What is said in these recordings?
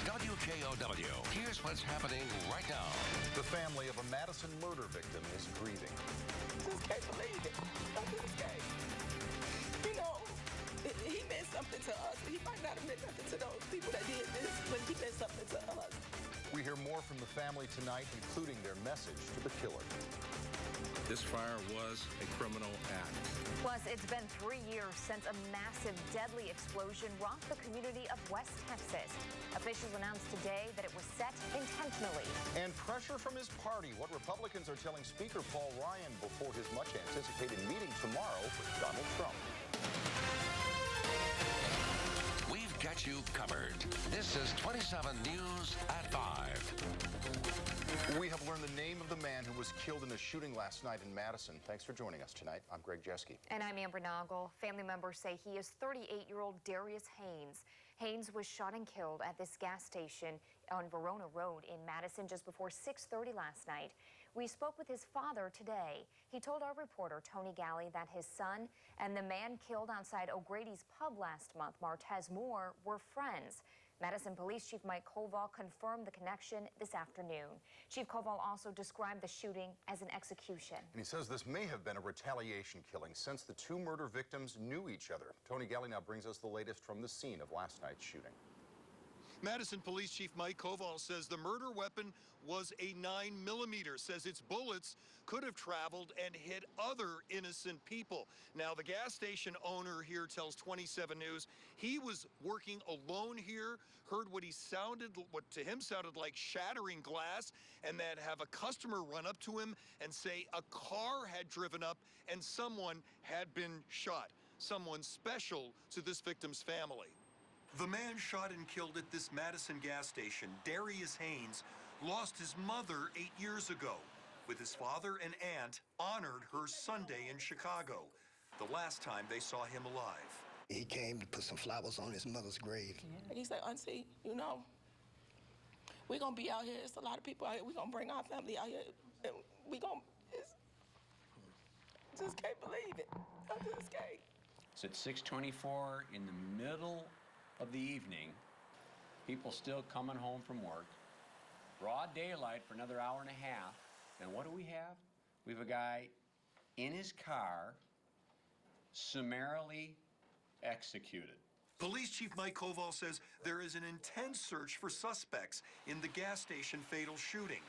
WKOW. Here's what's happening right now. The family of a Madison murder victim is grieving. Just can't believe it. I just can't. You know, he meant something to us. He might not have meant nothing to those people that did this, but he meant something to us. We hear more from the family tonight, including their message to the killer. This fire was a criminal act. Plus, it's been 3 years since a massive, deadly explosion rocked the community of West Texas. Officials announced today that it was set intentionally. And pressure from his party. What Republicans are telling Speaker Paul Ryan before his much-anticipated meeting tomorrow with Donald Trump. We've got you covered. This is 27 News at 5. We have learned the name of the man who was killed in a shooting last night in Madison. Thanks for joining us tonight. I'm Greg Jeske. And I'm Amber Noggle. Family members say he is 38-year-old Darius Haynes. Haynes was shot and killed at this gas station on Verona Road in Madison just before 6:30 last night. We spoke with his father today. He told our reporter, Tony Galley, that his son and the man killed outside O'Grady's pub last month, Martez Moore, were friends. Madison Police Chief Mike Koval confirmed the connection this afternoon. Chief Koval also described the shooting as an execution. And he says this may have been a retaliation killing since the two murder victims knew each other. Tony Galley now brings us the latest from the scene of last night's shooting. Madison Police Chief Mike Koval says the murder weapon was a 9mm, says its bullets could have traveled and hit other innocent people. Now, the gas station owner here tells 27 News he was working alone here, heard what to him sounded like shattering glass, and then have a customer run up to him and say a car had driven up and someone had been shot, someone special to this victim's family. The man shot and killed at this Madison gas station, Darius Haynes, lost his mother 8 years ago. With his father and aunt, honored her Sunday in Chicago, the last time they saw him alive. He came to put some flowers on his mother's grave. And he said, Auntie, you know, we're going to be out here. It's a lot of people out here. We're going to bring our family out here. And we're going to... Just can't believe it. I just can't. It's at 6:24 in the middle of the evening, people still coming home from work, broad daylight for another hour and a half, and what do we have? We have a guy in his car, summarily executed. Police Chief Mike Koval says there is an intense search for suspects in the gas station fatal shooting.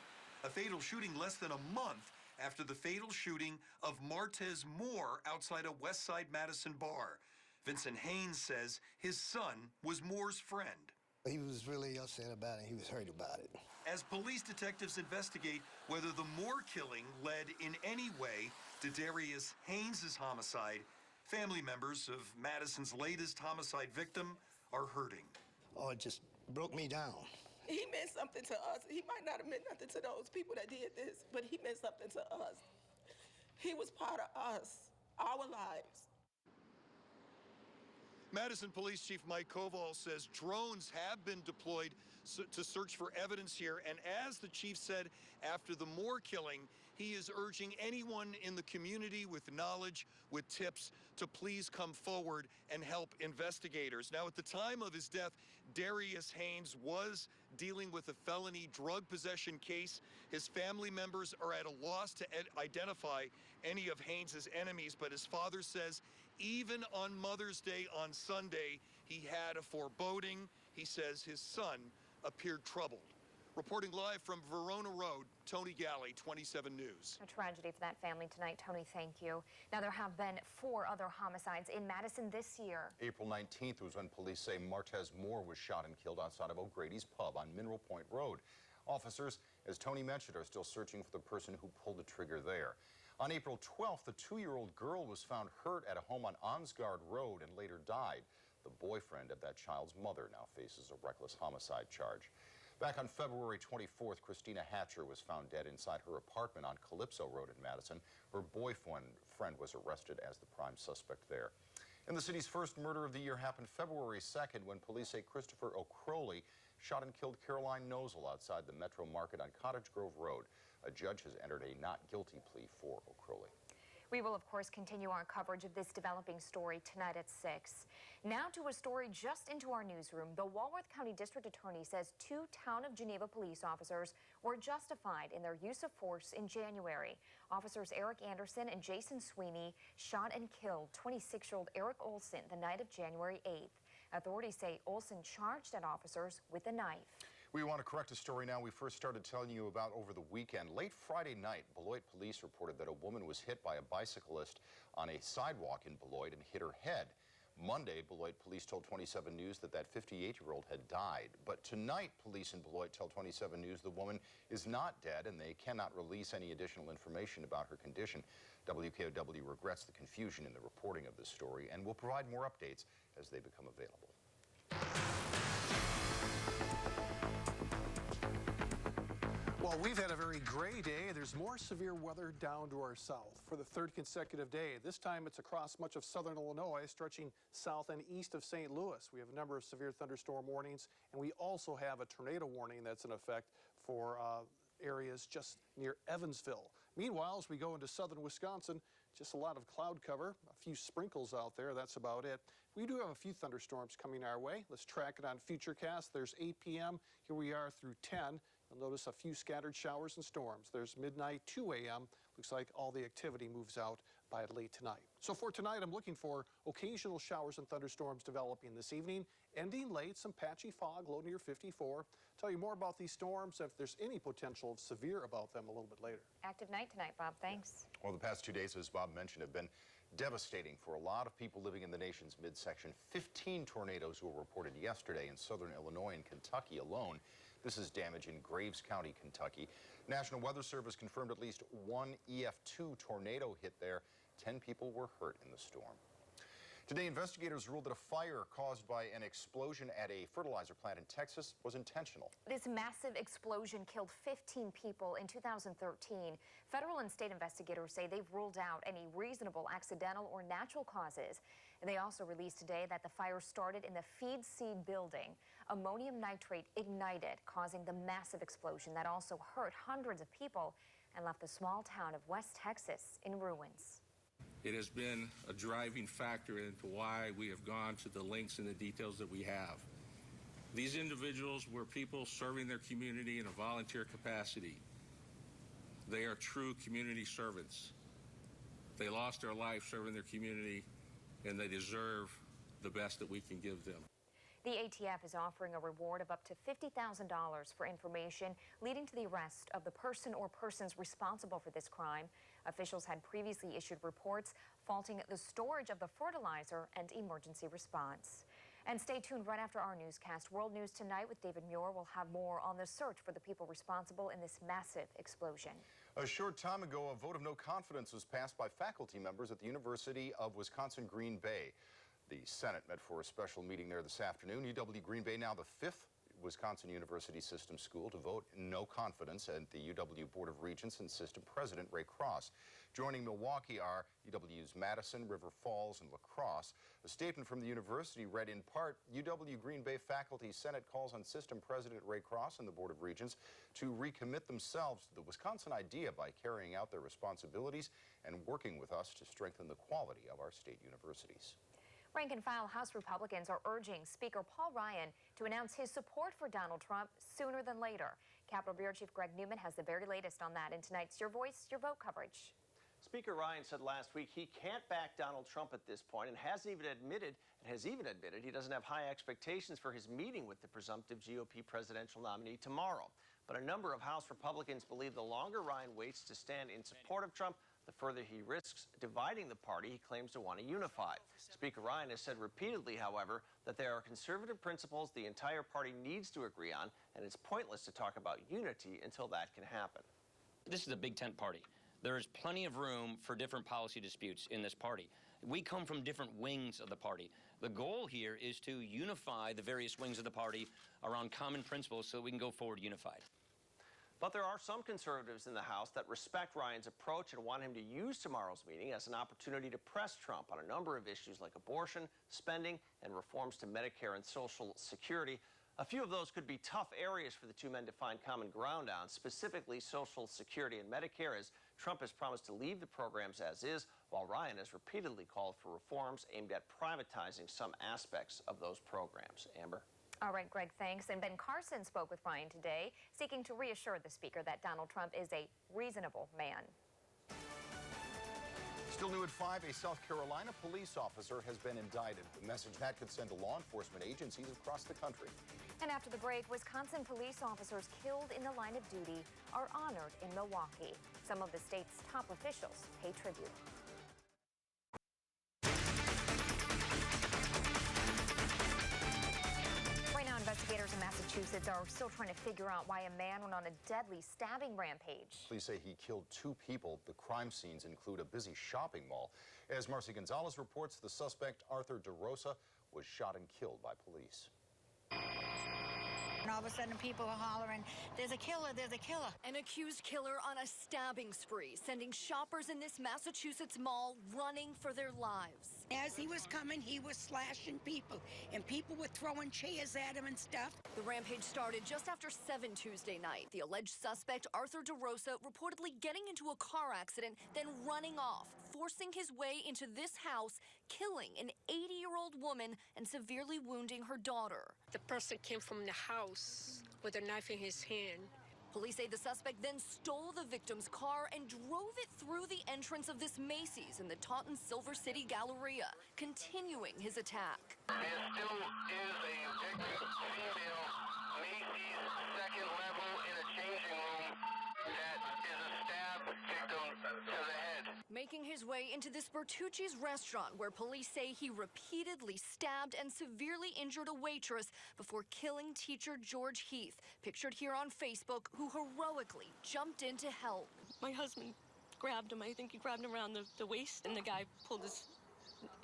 A fatal shooting less than a month after the fatal shooting of Martez Moore outside a Westside Madison bar. Vincent Haynes says his son was Moore's friend. He was really upset about it. He was hurt about it. As police detectives investigate whether the Moore killing led in any way to Darius Haynes' homicide, family members of Madison's latest homicide victim are hurting. Oh, it just broke me down. He meant something to us. He might not have meant nothing to those people that did this, but he meant something to us. He was part of us, our lives. Madison Police Chief Mike Koval says drones have been deployed to search for evidence here. And as the chief said after the Moore killing, he is urging anyone in the community with knowledge, with tips, to please come forward and help investigators. Now, at the time of his death, Darius Haynes was dealing with a felony drug possession case. His family members are at a loss to identify any of Haynes' enemies, but his father says even on Mother's Day on Sunday, he had a foreboding. He says his son appeared troubled. Reporting live from Verona Road, Tony Galley, 27 News. A tragedy for that family tonight. Tony, thank you. Now, there have been 4 other homicides in Madison this year. April 19th was when police say Martez Moore was shot and killed outside of O'Grady's pub on Mineral Point Road. Officers, as Tony mentioned, are still searching for the person who pulled the trigger there. On April 12th, the 2-year-old girl was found hurt at a home on Onsgard Road and later died. The boyfriend of that child's mother now faces a reckless homicide charge. Back on February 24th, Christina Hatcher was found dead inside her apartment on Calypso Road in Madison. Her boyfriend was arrested as the prime suspect there. And the city's first murder of the year happened February 2nd when police say Christopher O'Crowley shot and killed Caroline Nozel outside the Metro Market on Cottage Grove Road. A judge has entered a not guilty plea for O'Crowley. We will, of course, continue our coverage of this developing story tonight at 6. Now to a story just into our newsroom. The Walworth County District Attorney says 2 Town of Geneva police officers were justified in their use of force in January. Officers Eric Anderson and Jason Sweeney shot and killed 26-year-old Eric Olson the night of January 8th. Authorities say Olson charged at officers with a knife. We want to correct a story now we first started telling you about over the weekend. Late Friday night, Beloit police reported that a woman was hit by a bicyclist on a sidewalk in Beloit and hit her head. Monday, Beloit police told 27 News that 58-year-old had died. But tonight, police in Beloit tell 27 News the woman is not dead and they cannot release any additional information about her condition. WKOW regrets the confusion in the reporting of this story and will provide more updates as they become available. Well, we've had a very gray day. There's more severe weather down to our south for the 3rd consecutive day. This time it's across much of southern Illinois, stretching south and east of St. Louis. We have a number of severe thunderstorm warnings, and we also have a tornado warning that's in effect for areas just near Evansville. Meanwhile, as we go into southern Wisconsin, just a lot of cloud cover, a few sprinkles out there, that's about it. We do have a few thunderstorms coming our way. Let's track it on Futurecast. There's 8 p.m. Here we are through 10. You'll notice a few scattered showers and storms. There's midnight, 2 a.m. Looks like all the activity moves out by late tonight. So for tonight, I'm looking for occasional showers and thunderstorms developing this evening, ending late, some patchy fog, low near 54. Tell you more about these storms, if there's any potential of severe about them a little bit later. Active night tonight, Bob. Thanks. Well, the past 2 days, as Bob mentioned, have been devastating for a lot of people living in the nation's midsection. 15 tornadoes were reported yesterday in southern Illinois and Kentucky alone. This is damage in Graves County, Kentucky. National Weather Service confirmed at least 1 EF2 tornado hit there. 10 people were hurt in the storm. Today, investigators ruled that a fire caused by an explosion at a fertilizer plant in Texas was intentional. This massive explosion killed 15 people in 2013. Federal and state investigators say they've ruled out any reasonable accidental or natural causes. And they also released today that the fire started in the feed seed building. Ammonium nitrate ignited, causing the massive explosion that also hurt hundreds of people and left the small town of West Texas in ruins. It has been a driving factor into why we have gone to the lengths and the details that we have. These individuals were people serving their community in a volunteer capacity. They are true community servants. They lost their life serving their community, and they deserve the best that we can give them. The ATF is offering a reward of up to $50,000 for information leading to the arrest of the person or persons responsible for this crime. Officials had previously issued reports faulting the storage of the fertilizer and emergency response. And stay tuned right after our newscast. World News Tonight with David Muir will have more on the search for the people responsible in this massive explosion. A short time ago, a vote of no confidence was passed by faculty members at the University of Wisconsin-Green Bay. The Senate met for a special meeting there this afternoon. UW Green Bay, now the 5th Wisconsin University System school to vote no confidence at the UW Board of Regents and System President Ray Cross. Joining Milwaukee are UW's Madison, River Falls, and La Crosse. A statement from the university read in part, UW Green Bay Faculty Senate calls on System President Ray Cross and the Board of Regents to recommit themselves to the Wisconsin idea by carrying out their responsibilities and working with us to strengthen the quality of our state universities. Rank-and-file House Republicans are urging Speaker Paul Ryan to announce his support for Donald Trump sooner than later. Capitol Bureau Chief Greg Newman has the very latest on that in tonight's Your Voice, Your Vote coverage. Speaker Ryan said last week he can't back Donald Trump at this point and has even admitted he doesn't have high expectations for his meeting with the presumptive GOP presidential nominee tomorrow. But a number of House Republicans believe the longer Ryan waits to stand in support of Trump, the further he risks dividing the party he claims to want to unify. Speaker Ryan has said repeatedly, however, that there are conservative principles the entire party needs to agree on, and it's pointless to talk about unity until that can happen. This is a big tent party. There is plenty of room for different policy disputes in this party. We come from different wings of the party. The goal here is to unify the various wings of the party around common principles so we can go forward unified. But there are some conservatives in the House that respect Ryan's approach and want him to use tomorrow's meeting as an opportunity to press Trump on a number of issues like abortion, spending, and reforms to Medicare and Social Security. A few of those could be tough areas for the two men to find common ground on, specifically Social Security and Medicare, as Trump has promised to leave the programs as is, while Ryan has repeatedly called for reforms aimed at privatizing some aspects of those programs. Amber? All right, Greg, thanks. And Ben Carson spoke with Ryan today, seeking to reassure the speaker that Donald Trump is a reasonable man. Still new at 5, a South Carolina police officer has been indicted. A message that could send to law enforcement agencies across the country. And after the break, Wisconsin police officers killed in the line of duty are honored in Milwaukee. Some of the state's top officials pay tribute. Right now, investigators in Massachusetts are still trying to figure out why a man went on a deadly stabbing rampage. Police say he killed 2 people. The crime scenes include a busy shopping mall. As Marcy Gonzalez reports, the suspect, Arthur DeRosa, was shot and killed by police. And all of a sudden, people are hollering, "There's a killer, there's a killer." An accused killer on a stabbing spree, sending shoppers in this Massachusetts mall running for their lives. As he was coming, he was slashing people, and people were throwing chairs at him and stuff. The rampage started just after 7 Tuesday night. The alleged suspect, Arthur DeRosa, reportedly getting into a car accident, then running off, forcing his way into this house, killing an 80-year-old woman and severely wounding her daughter. The person came from the house with a knife in his hand. Police say the suspect then stole the victim's car and drove it through the entrance of this Macy's in the Taunton Silver City Galleria, continuing his attack. There still is a victim, female, Macy's second level in a changing room that is a stab victim to the head. Making his way into this Bertucci's restaurant where police say he repeatedly stabbed and severely injured a waitress before killing teacher George Heath, pictured here on Facebook, who heroically jumped in to help. My husband grabbed him. I think he grabbed him around the waist, and the guy pulled his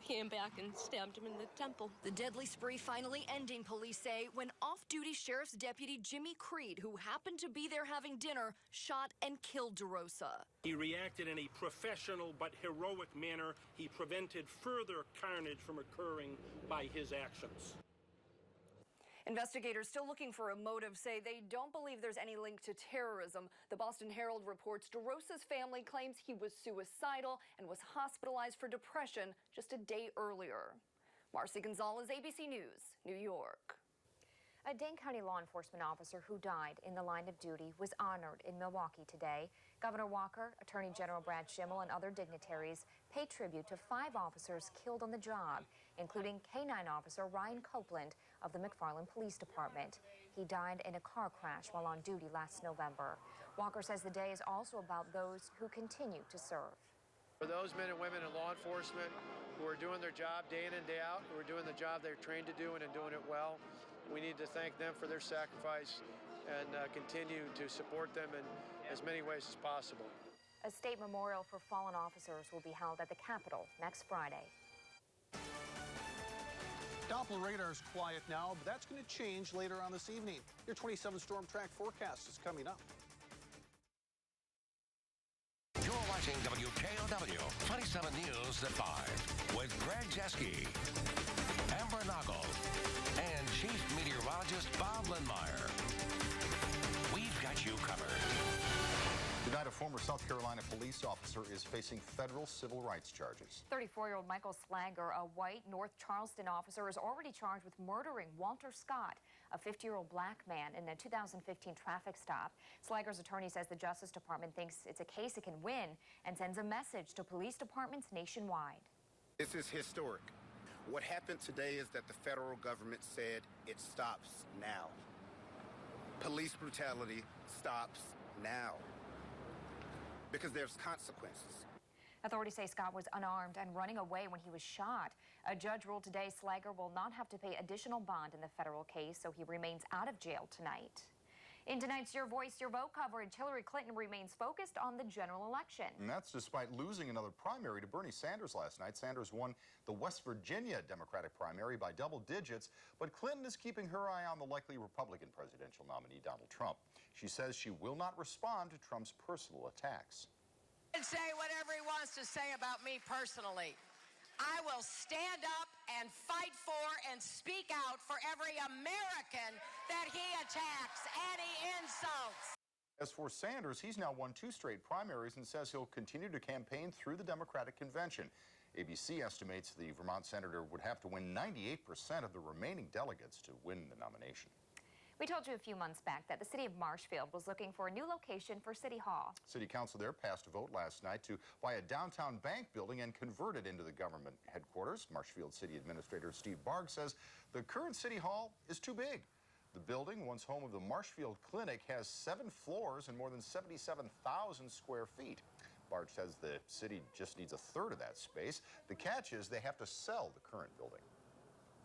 hand back and stabbed him in the temple. The deadly spree finally ending, police say, when off-duty Sheriff's Deputy Jimmy Creed, who happened to be there having dinner, shot and killed DeRosa. He reacted in a professional but heroic manner. He prevented further carnage from occurring by his actions. Investigators still looking for a motive say they don't believe there's any link to terrorism. The Boston Herald reports DeRosa's family claims he was suicidal and was hospitalized for depression just a day earlier. Marcy Gonzalez, ABC News, New York. A Dane County law enforcement officer who died in the line of duty was honored in Milwaukee today. Governor Walker, Attorney General Brad Schimel, and other dignitaries paid tribute to 5 officers killed on the job, including K-9 officer Ryan Copeland of the McFarland Police Department. He died in a car crash while on duty last November. Walker says the day is also about those who continue to serve. For those men and women in law enforcement who are doing their job day in and day out, who are doing the job they're trained to do and doing it well, we need to thank them for their sacrifice and continue to support them in as many ways as possible. A state memorial for fallen officers will be held at the Capitol next Friday. Doppler radar's quiet now, but that's going to change later on this evening. Your 27 storm track forecast is coming up. You're watching WKOW 27 News at 5 with Greg Jeske, Amber Noggle, and Chief Meteorologist Bob Lindmeyer. We've got you covered. Tonight, a former South Carolina police officer is facing federal civil rights charges. 34-year-old Michael Slager, a white North Charleston officer, is already charged with murdering Walter Scott, a 50-year-old black man, in a 2015 traffic stop. Slager's attorney says the Justice Department thinks it's a case it can win and sends a message to police departments nationwide. This is historic. What happened today is that the federal government said it stops now. Police brutality stops now. Because there's consequences. Authorities say Scott was unarmed and running away when he was shot. A judge ruled today Slager will not have to pay additional bond in the federal case, so he remains out of jail tonight. In tonight's Your Voice, Your Vote coverage, Hillary Clinton remains focused on the general election. And that's despite losing another primary to Bernie Sanders last night. Sanders won the West Virginia Democratic primary by double digits, but Clinton is keeping her eye on the likely Republican presidential nominee, Donald Trump. She says she will not respond to Trump's personal attacks. And say whatever he wants to say about me personally. I will stand up and fight for and speak out for every American that he attacks and he insults. As for Sanders, he's now won 2 straight primaries and says he'll continue to campaign through the Democratic convention. ABC estimates the Vermont senator would have to win 98% of the remaining delegates to win the nomination. We told you a few months back that the city of Marshfield was looking for a new location for City Hall. City Council there passed a vote last night to buy a downtown bank building and convert it into the government headquarters. Marshfield City Administrator Steve Barg says the current City Hall is too big. The building, once home of the Marshfield Clinic, has 7 floors and more than 77,000 square feet. Barge says the city just needs a third of that space. The catch is they have to sell the current building.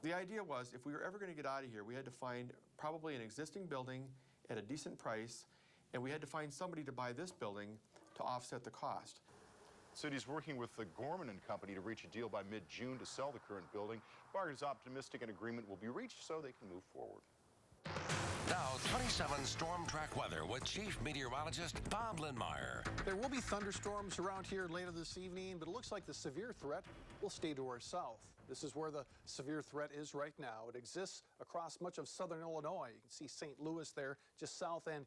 The idea was if we were ever going to get out of here, we had to find probably an existing building at a decent price, and we had to find somebody to buy this building to offset the cost. City's working with the Gorman and Company to reach a deal by mid-June to sell the current building. Barge is optimistic an agreement will be reached so they can move forward. Now, 27 storm track weather with Chief Meteorologist Bob Lindmeyer. There will be thunderstorms around here later this evening, but it looks like the severe threat will stay to our south. This is where the severe threat is right now. It exists across much of southern Illinois. You can see St. Louis there, just south and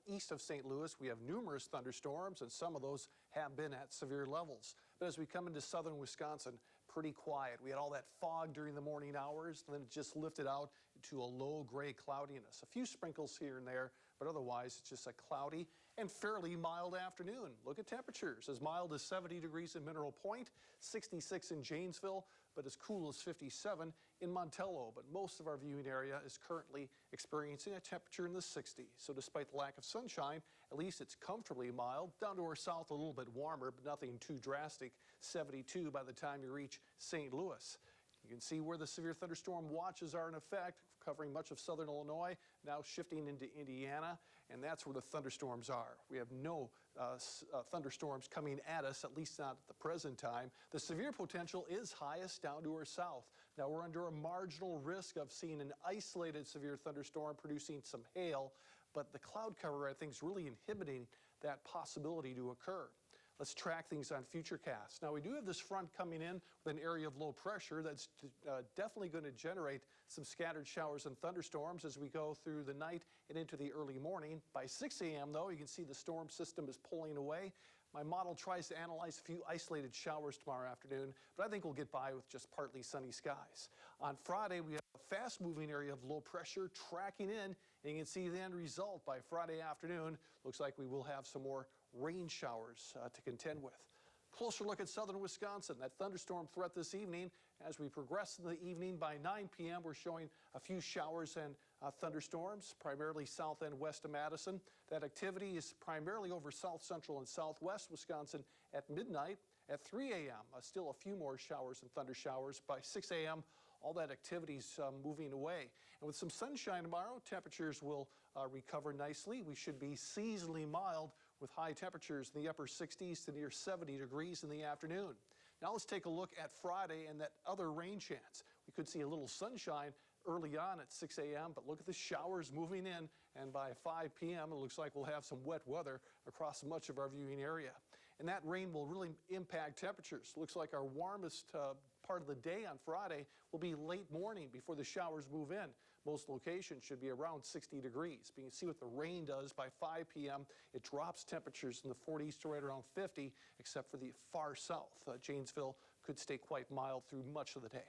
east of St. Louis. We have numerous thunderstorms, and some of those have been at severe levels. But as we come into southern Wisconsin, pretty quiet. We had all that fog during the morning hours, and then it just lifted out to a low gray cloudiness. A few sprinkles here and there, but otherwise it's just a cloudy and fairly mild afternoon. Look at temperatures, as mild as 70 degrees in Mineral Point, 66 in Janesville, but as cool as 57 in Montello. But most of our viewing area is currently experiencing a temperature in the 60s. So despite the lack of sunshine, at least it's comfortably mild. Down to our south, a little bit warmer, but nothing too drastic. 72 by the time you reach St. Louis. You can see where the severe thunderstorm watches are in effect, covering much of southern Illinois, now shifting into Indiana, and that's where the thunderstorms are. We have no thunderstorms coming at us, at least not at the present time. The severe potential is highest down to our south. Now we're under a marginal risk of seeing an isolated severe thunderstorm producing some hail, but the cloud cover, I think, is really inhibiting that possibility to occur. Let's track things on Futurecast. Now, we do have this front coming in with an area of low pressure that's definitely going to generate some scattered showers and thunderstorms as we go through the night and into the early morning. By 6 a.m., though, you can see the storm system is pulling away. My model tries to analyze a few isolated showers tomorrow afternoon, but I think we'll get by with just partly sunny skies. On Friday, we have a fast-moving area of low pressure tracking in, and you can see the end result by Friday afternoon. Looks like we will have some more rain showers to contend with. Closer look at southern Wisconsin. That thunderstorm threat this evening. As we progress in the evening, by 9 p.m., we're showing a few showers and thunderstorms, primarily south and west of Madison. That activity is primarily over south central and southwest Wisconsin at midnight. At 3 a.m., still a few more showers and thunder showers. By 6 a.m., all that activity is moving away. And with some sunshine tomorrow, temperatures will recover nicely. We should be seasonally mild with high temperatures in the upper 60s to near 70 degrees in the afternoon. Now let's take a look at Friday and that other rain chance. We could see a little sunshine early on at 6 a.m., but look at the showers moving in, and by 5 p.m. it looks like we'll have some wet weather across much of our viewing area. And that rain will really impact temperatures. Looks like our warmest part of the day on Friday will be late morning before the showers move in. Most locations should be around 60 degrees. But you can see what the rain does by 5 p.m. It drops temperatures in the 40s to right around 50, except for the far south. Janesville could stay quite mild through much of the day.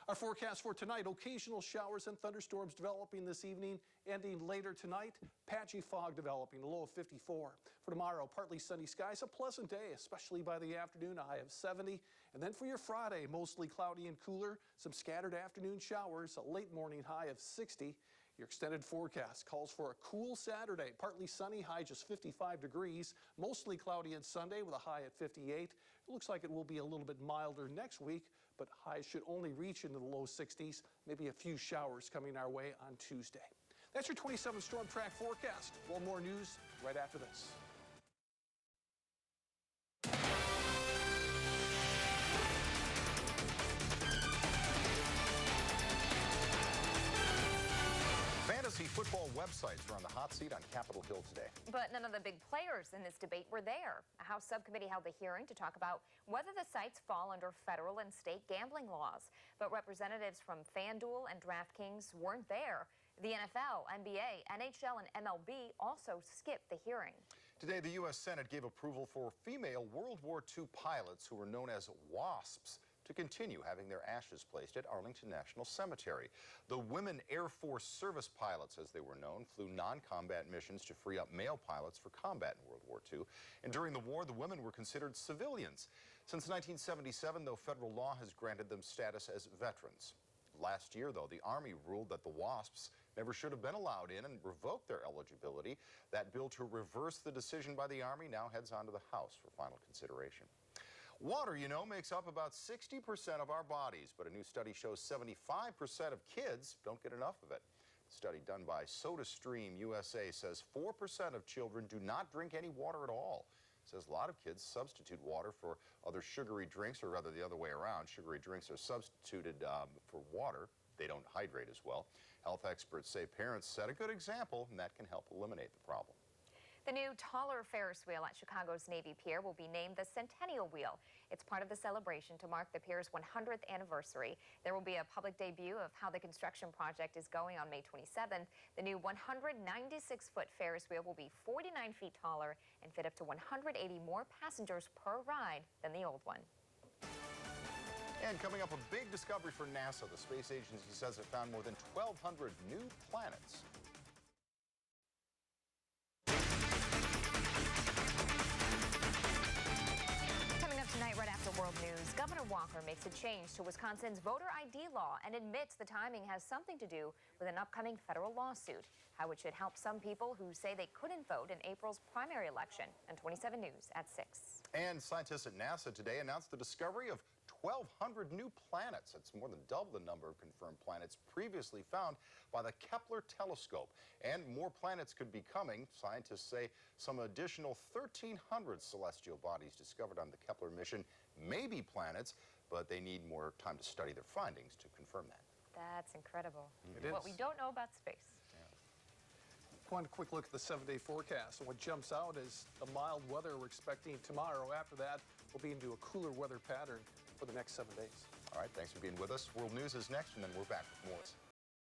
Our forecast for tonight, occasional showers and thunderstorms developing this evening, ending later tonight. Patchy fog developing, a low of 54. For tomorrow, partly sunny skies, a pleasant day, especially by the afternoon, a high of 70. And then for your Friday, mostly cloudy and cooler, some scattered afternoon showers, a late morning high of 60. Your extended forecast calls for a cool Saturday, partly sunny, high just 55 degrees, mostly cloudy on Sunday with a high at 58. It looks like it will be a little bit milder next week, but highs should only reach into the low 60s, maybe a few showers coming our way on Tuesday. That's your 27 Storm Track forecast. Well, more news right after this. Fantasy football websites are on the hot seat on Capitol Hill today. But none of the big players in this debate were there. A House subcommittee held a hearing to talk about whether the sites fall under federal and state gambling laws. But representatives from FanDuel and DraftKings weren't there. The NFL, NBA, NHL, and MLB also skipped the hearing. Today, the U.S. Senate gave approval for female World War II pilots who were known as WASPs to continue having their ashes placed at Arlington National Cemetery. The Women Air Force Service pilots, as they were known, flew non-combat missions to free up male pilots for combat in World War II. And during the war, the women were considered civilians. Since 1977, though, federal law has granted them status as veterans. Last year, though, the Army ruled that the WASPs never should have been allowed in and revoked their eligibility. That bill to reverse the decision by the Army now heads on to the House for final consideration. Water, you know, makes up about 60% of our bodies, but a new study shows 75% of kids don't get enough of it. A study done by SodaStream USA says 4% of children do not drink any water at all. It says a lot of kids substitute water for other sugary drinks, or rather the other way around. Sugary drinks are substituted for water. They don't hydrate as well. Health experts say parents set a good example, and that can help eliminate the problem. The new taller Ferris wheel at Chicago's Navy Pier will be named the Centennial Wheel. It's part of the celebration to mark the pier's 100th anniversary. There will be a public debut of how the construction project is going on May 27th. The new 196-foot Ferris wheel will be 49 feet taller and fit up to 180 more passengers per ride than the old one. And coming up, a big discovery for NASA. The space agency says it found more than 1,200 new planets. Tonight, right after World News, Governor Walker makes a change to Wisconsin's voter ID law and admits the timing has something to do with an upcoming federal lawsuit. How it should help some people who say they couldn't vote in April's primary election. And 27 News at 6. And scientists at NASA today announced the discovery of 1,200 new planets. That's more than double the number of confirmed planets previously found by the Kepler telescope. And more planets could be coming. Scientists say some additional 1,300 celestial bodies discovered on the Kepler mission may be planets, but they need more time to study their findings to confirm that. That's incredible. It What is. we don't know about space. One quick look at the 7-day forecast. And what jumps out is the mild weather we're expecting tomorrow. After that, we'll be into a cooler weather pattern for the next 7 days. All right, thanks for being with us. World News is next, and then we're back with more.